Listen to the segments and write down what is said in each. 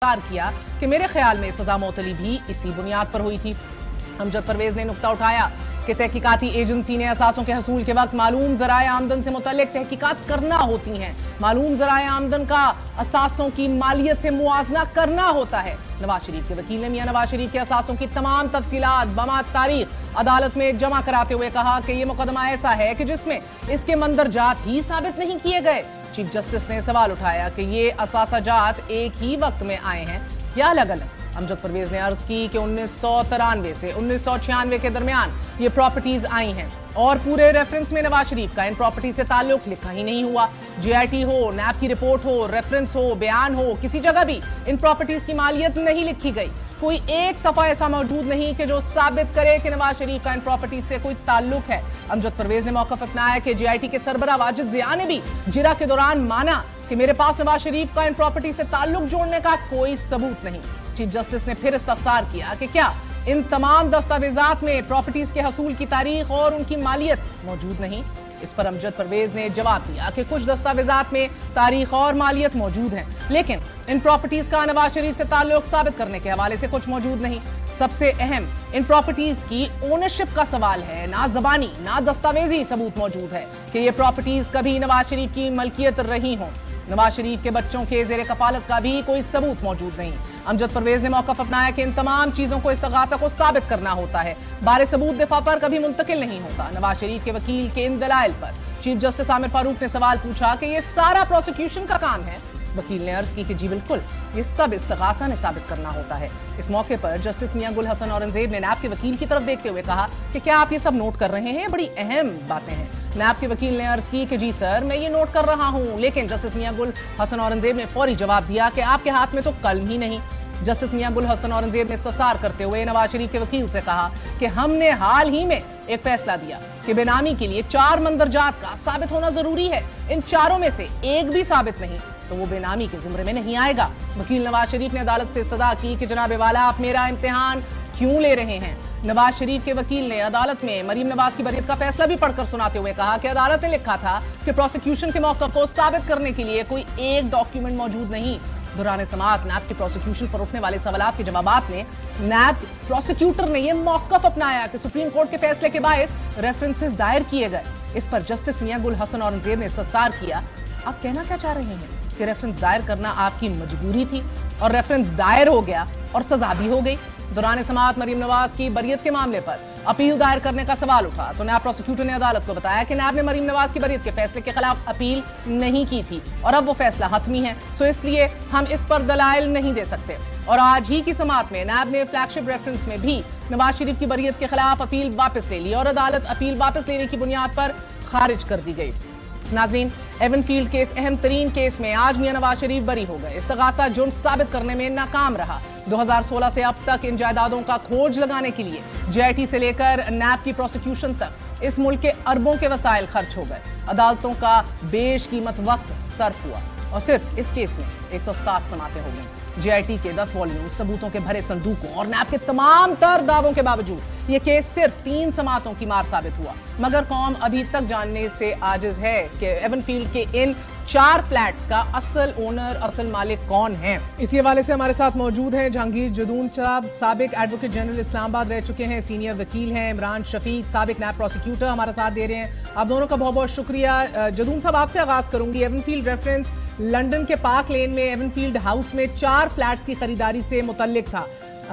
किया कि मेरे ख्याल में सजा मुअत्तली भी इसी बुनियाद पर हुई थी। अमजद परवेज ने नुक्ता उठाया कि तहकीकाती एजेंसी ने असासों के हसूल के वक्त मालूम ज़राए आमदन से मुतल्लिक तहकीकात करना होती हैं। मालूम ज़राए आमदन का असासों की मालियत से मुआजना करना होता है। नवाज शरीफ के वकील ने मियां नवाज शरीफ के असासों की तमाम तफसीलात बमा तारीख अदालत में जमा कराते हुए कहा कि यह मुकदमा ऐसा है कि जिसमें इसके मंदरजात ही साबित नहीं किए गए। चीफ जस्टिस ने सवाल उठाया कि ये असासाजात एक ही वक्त में आए हैं या अलग अलग। अमजद परवेज ने अर्ज की कि 1993 से 1996 के दरमियान ये प्रॉपर्टीज आई हैं और पूरे रेफरेंस में नवाज शरीफ का इन प्रॉपर्टी से ताल्लुक लिखा ही नहीं हुआ। जीआईटी हो, नैब की रिपोर्ट हो, रेफरेंस हो, बयान हो, किसी जगह भी इन प्रॉपर्टीज की मालियत नहीं लिखी गई। कोई एक सफा ऐसा मौजूद नहीं कि जो साबित करे कि नवाज शरीफ का इन प्रॉपर्टीज से कोई ताल्लुक है। अमजद परवेज ने मौक़िफ़ अपनाया कि जीआईटी के सरबरा वाजिद ज़िया ने भी जिरा के दौरान माना कि मेरे पास नवाज शरीफ का इन प्रॉपर्टी से ताल्लुक जोड़ने का कोई सबूत नहीं। चीफ जस्टिस ने फिर इस्तफसार किया कि क्या इन तमाम दस्तावेजात में प्रॉपर्टीज के हसूल की तारीख और उनकी मालियत मौजूद नहीं। इस पर अमजद परवेज ने जवाब दिया कि कुछ दस्तावेजात में तारीख और मालियत मौजूद है, लेकिन इन प्रॉपर्टीज का नवाज शरीफ से ताल्लुक साबित करने के हवाले से कुछ मौजूद नहीं। सबसे अहम इन प्रॉपर्टीज की ओनरशिप का सवाल है। ना जबानी ना दस्तावेजी सबूत मौजूद है कि ये प्रॉपर्टीज कभी नवाज शरीफ की मलकियत रही हों। नवाज शरीफ के बच्चों के जेर कफालत का भी कोई सबूत मौजूद नहीं। अमजद परवेज ने मौक़िफ़ अपनाया कि इन तमाम चीजों को इस्तगासा को साबित करना होता है, बारे सबूत दिफा पर कभी मुंतकिल नहीं होता। नवाज शरीफ के वकील के इन दलाइल पर चीफ जस्टिस आमिर फारूक ने सवाल पूछा कि यह सारा प्रोसिक्यूशन का काम है। वकील ने अर्ज की कि जी बिल्कुल, ये सब इस्तगासा ने साबित करना होता है। इस मौके पर जस्टिस मियां गुल हसन औरंगजेब ने नैब के वकील की तरफ देखते हुए कहा कि क्या आप ये सब नोट कर रहे हैं? बड़ी अहम बातें हैं। नैब के वकील ने अर्ज की कि जी सर, मैं ये नोट कर रहा हूं, लेकिन जस्टिस मियां गुल हसन औरंगजेब ने फौरी जवाब दिया कि आपके हाथ में तो कलम ही नहीं। जस्टिस मियां गुल हसन औरंगजेब ने इस्तफसार करते हुए नवाज शरीफ के वकील से कहा कि हमने हाल ही में एक फैसला दिया कि बेनामी के लिए 4 मंदरजात का साबित होना जरूरी है। इन चारों में से एक भी साबित नहीं तो वो बेनामी के जिम्मे में नहीं आएगा। वकील नवाज शरीफ ने अदालत से इस्तदा की कि जनाब वाला, आप मेरा इम्तिहान क्यों ले रहे हैं? नवाज शरीफ के वकील ने अदालत में मरीम नवाज की बरीयत का फैसला भी पढ़कर सुनाते हुए कहा कि अदालत ने लिखा था कि प्रोसिक्यूशन के मौक़िफ़ को साबित करने के लिए कोई एक डॉक्यूमेंट मौजूद नहीं। दौरान समाअत नैब के प्रोसिक्यूशन पर उठने वाले सवालात के जवाबात में नैब प्रोसिक्यूटर ने यह मौक़िफ़ अपनाया कि सुप्रीम कोर्ट के फैसले के बायस रेफरेंसेस दायर किए गए। इस पर जस्टिस मियां गुल हसन औरंगजेब ने इस्तफसार किया, आप कहना क्या चाह रहे हैं कि रेफरेंस दायर करना आपकी मजबूरी थी और रेफरेंस दायर हो गया और सजा भी हो गई? दौरान समाअत मरीम नवाज की बरियत के मामले पर अपील दायर करने का सवाल उठा तो नैब प्रोसिक्यूटर ने अदालत को बताया कि नैब ने मरीम नवाज की बरियत के फैसले के खिलाफ अपील नहीं की थी और अब वो फैसला हतमी है, सो इसलिए हम इस पर दलाइल नहीं दे सकते। और आज ही की समाअत में नैब ने फ्लैगशिप रेफरेंस में भी नवाज शरीफ की बरियत के खिलाफ अपील वापस ले ली और अदालत अपील वापस लेने की बुनियाद पर खारिज कर दी गई। नाज़रीन, एवनफील्ड के इस अहम तरीन केस में आज मियां नवाज शरीफ बरी हो गए। इस्तगासा जुर्म साबित करने में नाकाम रहा। 2016 से अब तक इन जायदादों का खोज लगाने के लिए जीआईटी से लेकर नैब की प्रोसिक्यूशन तक इस मुल्क के अरबों के वसाइल खर्च हो गए। अदालतों का बेशकीमत वक्त सर्फ हुआ और सिर्फ इस केस में 107 समातें हो गई। जीआईटी के 10 वॉल्यूम, सबूतों के भरे संदूकों और नैब के तमाम तर दावों के बावजूद ये केस सिर्फ 3 समातों की मार साबित हुआ। मगर कौम अभी तक जानने से आजिज है कि एवनफील्ड के इन 4 फ्लैट्स का असल ओनर, असल मालिक कौन है। इसी हवाले से हमारे साथ मौजूद हैं जहांगीर जदून साहब, साबिक एडवोकेट जनरल इस्लामाबाद रह चुके हैं, सीनियर वकील हैं। इमरान शफीक, साबिक नैब प्रोसिक्यूटर, हमारा साथ दे रहे हैं। आप दोनों का बहुत बहुत शुक्रिया। जदून साहब, आपसे आगाज करूंगी। एवनफील्ड रेफरेंस लंदन के पार्क लेन में एवनफील्ड हाउस में 4 फ्लैट्स की खरीदारी से मुतल्लिक था।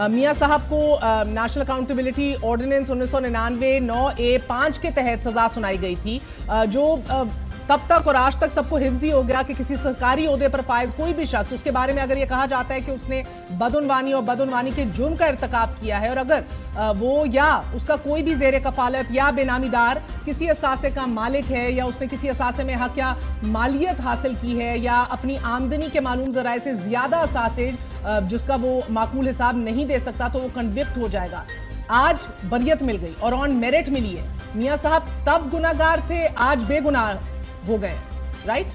मियां साहब को नेशनल अकाउंटेबिलिटी ऑर्डिनेंस 1999 9A5 के तहत सजा सुनाई गई थी, जो तब तक और आज तक सबको हिफ्जी हो गया कि किसी सरकारी ओहदे पर फायज कोई भी शख्स, उसके बारे में अगर ये कहा जाता है कि उसने बदउनवानी और बदउनवानी के जुर्म का इर्तिकाब किया है और अगर वो या उसका कोई भी जेर कफालत या बेनामीदार किसी असासे का मालिक है या उसने किसी असासे में हक या मालियत हासिल की है या अपनी आमदनी के मालूम ज़राए से ज़्यादा असासे जिसका वो माकूल हिसाब नहीं दे सकता, तो वो कन्विक्ट हो जाएगा। आज बरियत मिल गई और ऑन मेरिट मिली है। मियां साहब तब गुनाहगार थे, आज बेगुनाह हो गए, राइट?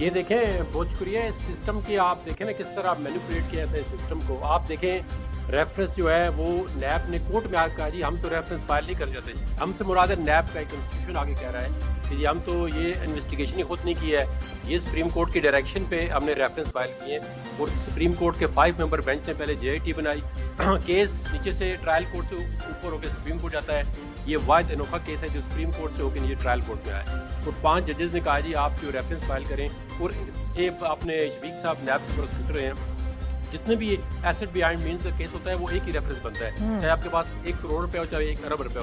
ये देखें, बहुत शुक्रिया। इस सिस्टम की आप देखें ना किस तरह आप मैनिपुलेट किया था इस सिस्टम को। आप देखें रेफरेंस जो है वो नैब ने कोर्ट में आकर कहा जी हम तो रेफरेंस फाइल नहीं कर जाते। हमसे मुराद है नैब का एक इंस्टीट्यूशन आगे कह रहा है कि जी हम तो ये इन्वेस्टिगेशन ही खुद नहीं की है, ये सुप्रीम कोर्ट की डायरेक्शन पे हमने रेफरेंस फाइल किए और सुप्रीम कोर्ट के 5 मेंबर बेंच ने पहले जेआईटी बनाई। केस नीचे से ट्रायल कोर्ट से ऊपर होकर सुप्रीम कोर्ट जाता है। ये वाहिद अनोखा केस है जो सुप्रीम कोर्ट से होकर नीचे ट्रायल कोर्ट में आया है और 5 जजेस ने कहा जी आप जो रेफरेंस फाइल करें। और ये अपने शफीक साहब नैब के प्रोसिक्यूटर हैं, जितने भी एसेट बिहाइंड मीन्स का केस होता है वो एक ही रेफरेंस बनता है, चाहे आपके पास 1 करोड़ रुपया हो चाहे 1 अरब रुपया हो।